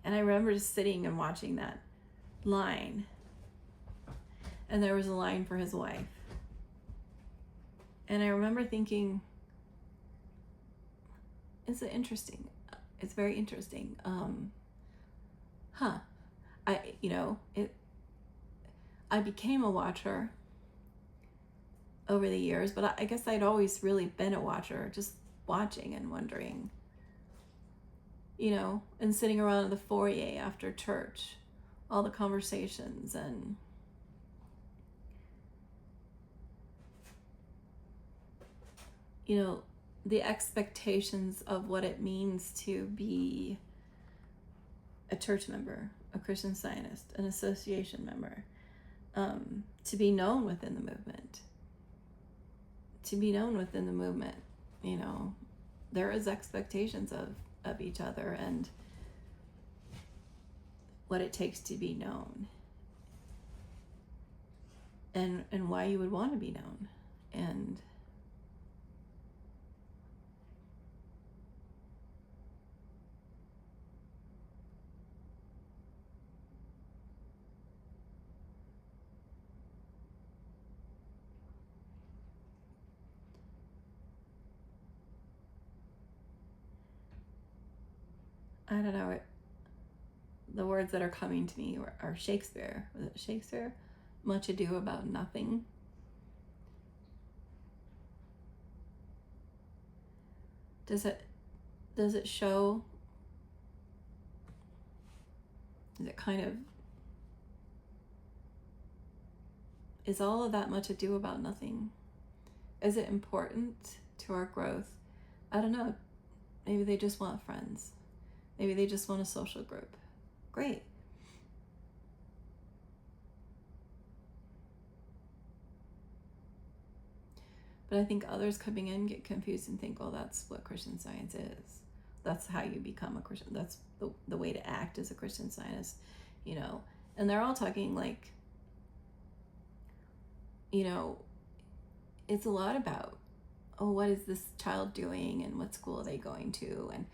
I remember just sitting and watching that line, and there was a line for his wife. And I remember thinking, it's very interesting. I became a watcher over the years, but I guess I'd always really been a watcher, just watching and wondering, you know, and sitting around in the foyer after church, all the conversations, and you know, the expectations of what it means to be a church member, a Christian Scientist, an association member, to be known within the movement. You know, there is expectations of each other and what it takes to be known, and why you would want to be known. And I don't know, the words that are coming to me are Shakespeare. Was it Shakespeare? Much ado about nothing. Does it show? Is it kind of, is all of that much ado about nothing? Is it important to our growth? I don't know. Maybe they just want friends. Maybe they just want a social group. Great. But I think others coming in get confused and think, oh, that's what Christian Science is. That's how you become a Christian. That's the way to act as a Christian Scientist, you know. And they're all talking like, you know, it's a lot about, oh, what is this child doing and what school are they going to? And,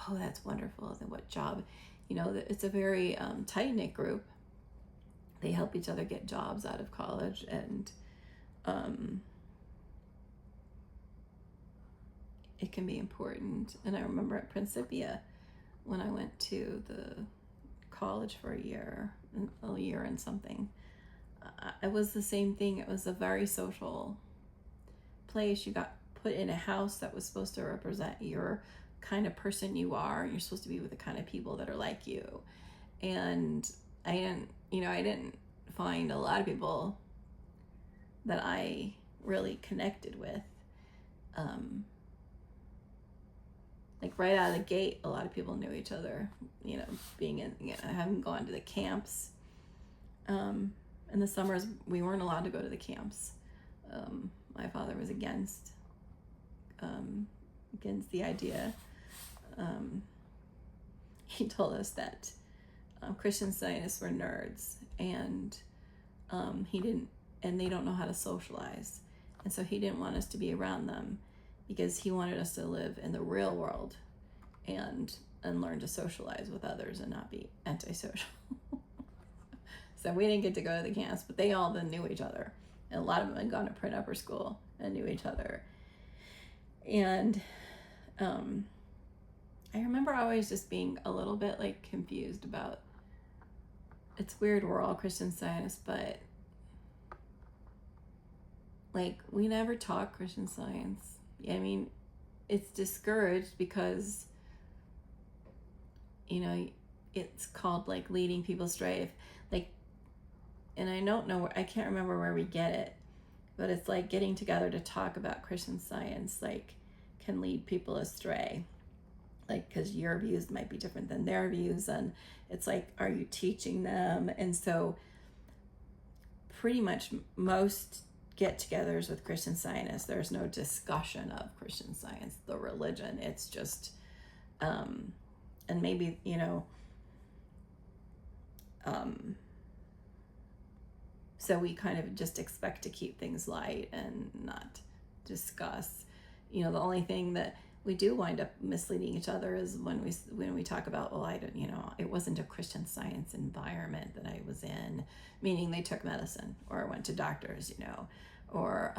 oh, that's wonderful. And what job? You know, it's a very tight-knit group. They help each other get jobs out of college. And it can be important. And I remember at Principia, when I went to the college for a year and something, it was the same thing. It was a very social place. You got put in a house that was supposed to represent your kind of person you are. You're supposed to be with the kind of people that are like you. And I didn't find a lot of people that I really connected with. Like right out of the gate, a lot of people knew each other, you know, being in, you know, having gone to the camps. In the summers, we weren't allowed to go to the camps. My father was against the idea. He told us that Christian Scientists were nerds, and they don't know how to socialize, and so he didn't want us to be around them, because he wanted us to live in the real world and learn to socialize with others and not be antisocial. So we didn't get to go to the camps, but they all then knew each other. And a lot of them had gone to print-upper school and knew each other. And I remember always just being a little bit like confused about, it's weird, we're all Christian Scientists, but like we never taught Christian Science. I mean, it's discouraged because, you know, it's called like leading people astray. And I don't know, I can't remember where we get it, but it's like getting together to talk about Christian Science, like, can lead people astray. Like, because your views might be different than their views. And it's like, are you teaching them? And so pretty much most get-togethers with Christian Scientists, there's no discussion of Christian Science, the religion. It's just, and maybe, you know, so we kind of just expect to keep things light and not discuss. You know, the only thing that we do wind up misleading each other is when we talk about, well, I don't, you know, it wasn't a Christian Science environment that I was in, meaning they took medicine or went to doctors, you know, or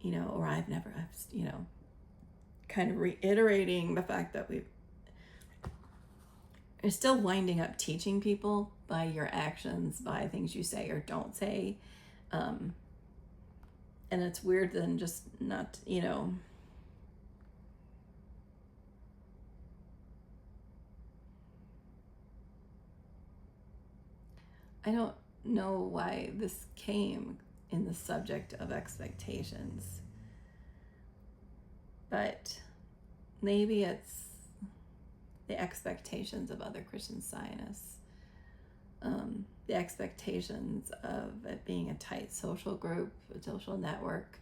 you know, or I've you know, kind of reiterating the fact that you're still winding up teaching people by your actions, by things you say or don't say. And it's weird than just not, you know, I don't know why this came in the subject of expectations, but maybe it's the expectations of other Christian Scientists, the expectations of it being a tight social group, a social network.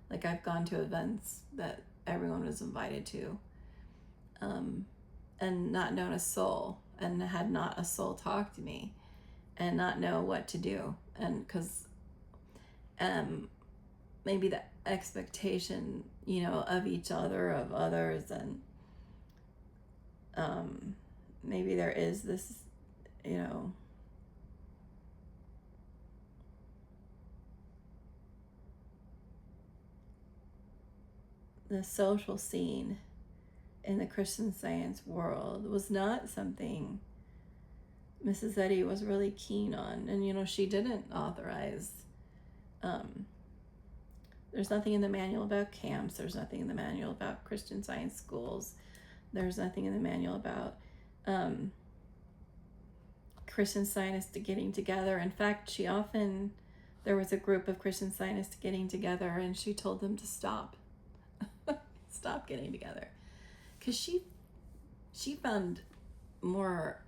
Like I've gone to events that everyone was invited to, and not known a soul, and had not a soul talk to me, and not know what to do. And because maybe the expectation, you know, of each other, of others, and maybe there is this, you know, the social scene in the Christian Science world was not something Mrs. Eddy was really keen on. And, she didn't authorize, there's nothing in the manual about camps. There's nothing in the manual about Christian Science schools. There's nothing in the manual about Christian Scientists getting together. In fact, there was a group of Christian Scientists getting together, and she told them to stop getting together, because she found more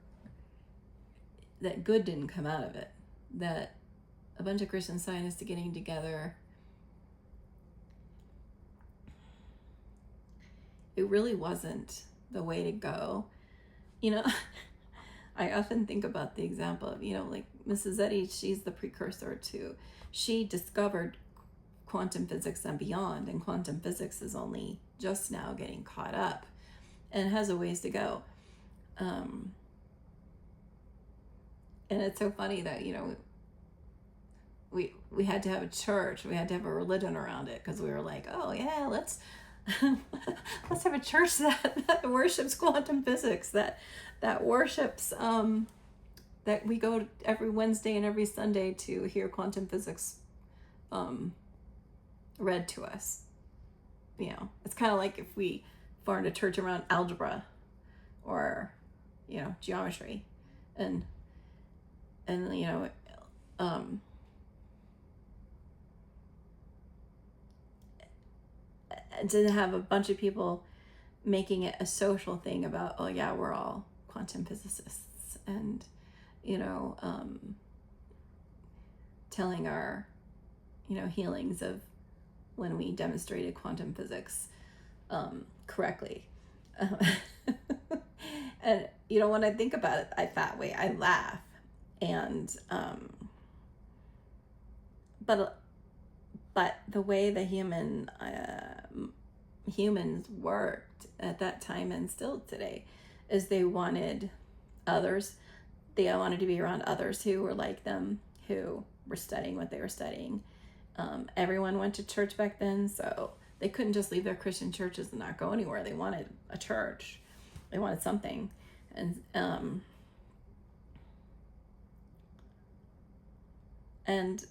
that good didn't come out of it, that a bunch of Christian Scientists getting together, it really wasn't the way to go. I often think about the example of, like Mrs. Eddy, she's the precursor she discovered quantum physics and beyond, and quantum physics is only just now getting caught up and has a ways to go. And it's so funny that, we had to have a church, we had to have a religion around it, because we were like, oh yeah, let's have a church that worships quantum physics, that worships, that we go every Wednesday and every Sunday to hear quantum physics read to us. It's kind of like if we formed a church around algebra or, geometry, and to have a bunch of people making it a social thing about, oh yeah, we're all quantum physicists, and telling our healings of when we demonstrated quantum physics correctly. And when I think about it that way, I laugh. And but the way the humans worked at that time, and still today, is they wanted others. They wanted to be around others who were like them, who were studying what they were studying. Everyone went to church back then, so they couldn't just leave their Christian churches and not go anywhere. They wanted a church. They wanted something. And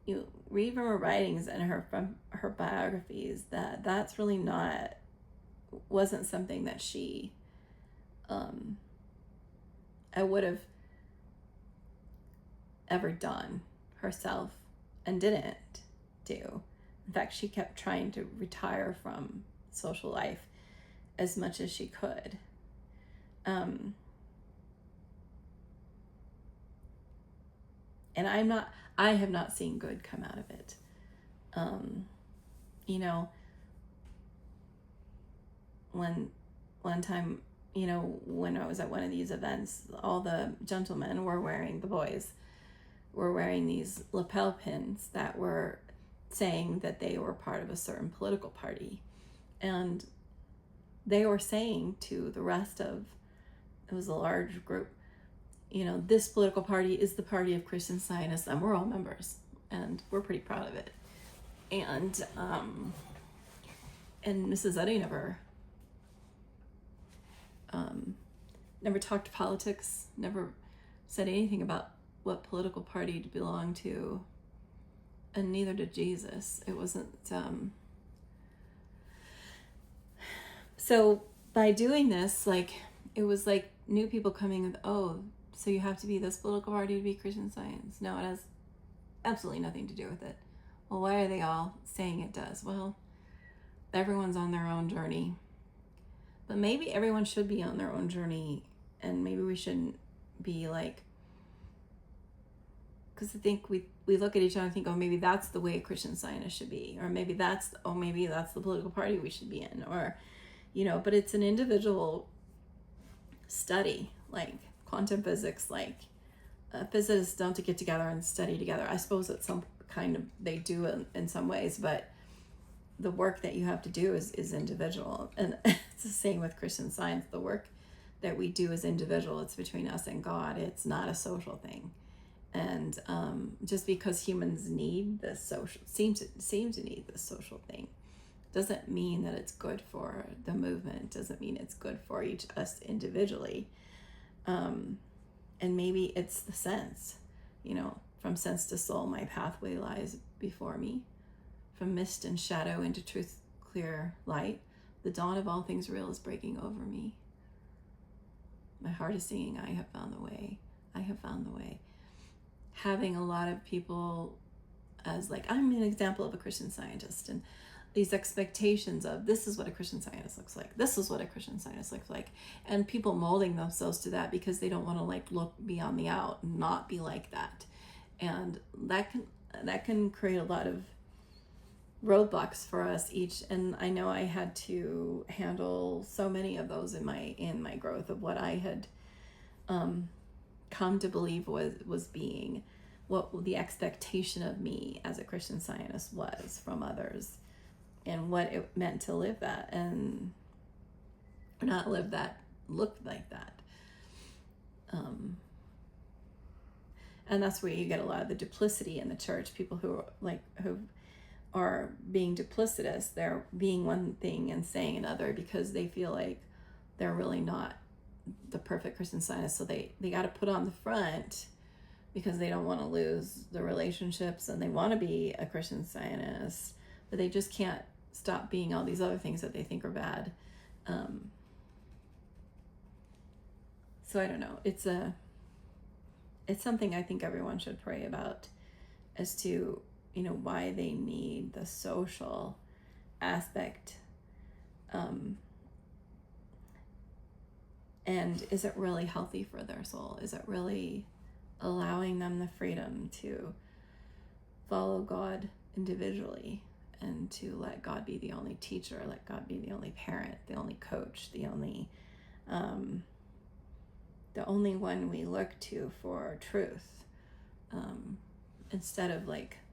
you read from her writings and from her biographies that's really wasn't something that she I would have ever done herself, and didn't do. In fact, she kept trying to retire from social life as much as she could. And I have not seen good come out of it. One time, when I was at one of these events, all the gentlemen the boys were wearing these lapel pins that were saying that they were part of a certain political party. And they were saying to the rest of, it was a large group, this political party is the party of Christian Scientists, and we're all members, and we're pretty proud of it. And Mrs. Eddy never talked politics, never said anything about what political party to belong to, and neither did Jesus. It wasn't, so by doing this, it was like new people coming with, oh, so you have to be this political party to be Christian Science. No, it has absolutely nothing to do with it. Well, why are they all saying it does? Well, everyone's on their own journey. But maybe everyone should be on their own journey, and maybe we shouldn't be because I think we look at each other and think, oh, maybe that's the way Christian Scientists should be, or maybe that's the political party we should be in, or, but it's an individual study, like quantum physics, physicists don't get together and study together. I suppose it's some kind of, they do in some ways, but the work that you have to do is individual. And it's the same with Christian Science. The work that we do is individual. It's between us and God. It's not a social thing. And just because humans need this social, seem to need this social thing, doesn't mean that it's good for the movement, doesn't mean it's good for us individually. And maybe it's the sense, from sense to soul, my pathway lies before me. From mist and shadow into truth, clear light, the dawn of all things real is breaking over me. My heart is singing, I have found the way. I have found the way. Having a lot of people as I'm an example of a Christian Scientist, and these expectations of this is what a Christian Scientist looks like. This is what a Christian Scientist looks like. And people molding themselves to that because they don't want to look beyond the out and not be like that. And that can create a lot of roadblocks for us each. And I know I had to handle so many of those in my growth of what I had come to believe was being, what the expectation of me as a Christian Scientist was from others, and what it meant to live that, and not live that, look like that. And that's where you get a lot of the duplicity in the church. People who are being duplicitous, they're being one thing and saying another because they feel like they're really not the perfect Christian Scientist. So they got to put on the front because they don't want to lose the relationships, and they want to be a Christian Scientist, but they just can't stop being all these other things that they think are bad. So I don't know. It's something I think everyone should pray about as to, why they need the social aspect. And is it really healthy for their soul? Is it really allowing them the freedom to follow God individually, and to let God be the only teacher, let God be the only parent, the only coach, the only one we look to for truth, instead of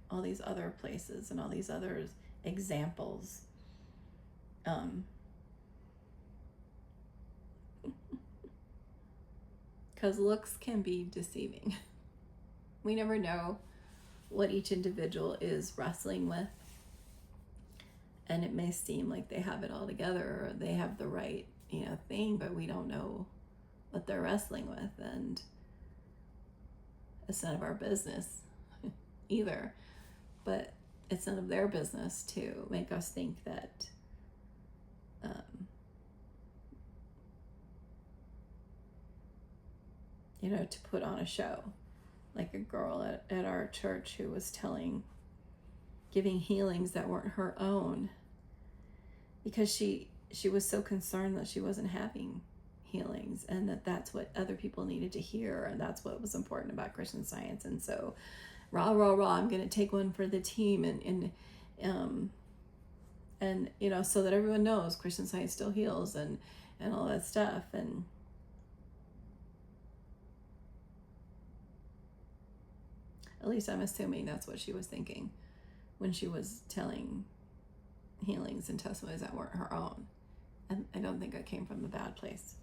all these other places and all these other examples. Because looks can be deceiving. We never know what each individual is wrestling with. And it may seem like they have it all together, or they have the right, thing, but we don't know what they're wrestling with. And it's none of our business either. But it's none of their business to make us think that to put on a show. Like a girl at our church who was giving healings that weren't her own, because she was so concerned that she wasn't having healings, and that's what other people needed to hear, and that's what was important about Christian Science. And so rah, I'm going to take one for the team, and so that everyone knows Christian Science still heals, and all that stuff. And at least I'm assuming that's what she was thinking when she was telling healings and testimonies that weren't her own. And I don't think it came from the bad place.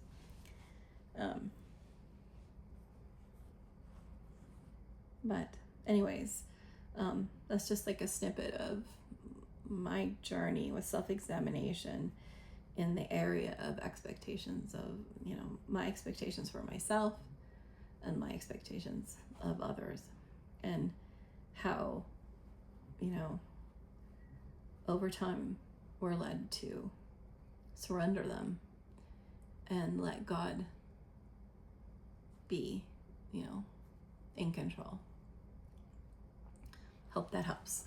But anyways, that's just a snippet of my journey with self-examination in the area of expectations of, my expectations for myself and my expectations of others, and how, over time we're led to surrender them and let God be, in control. Hope that helps.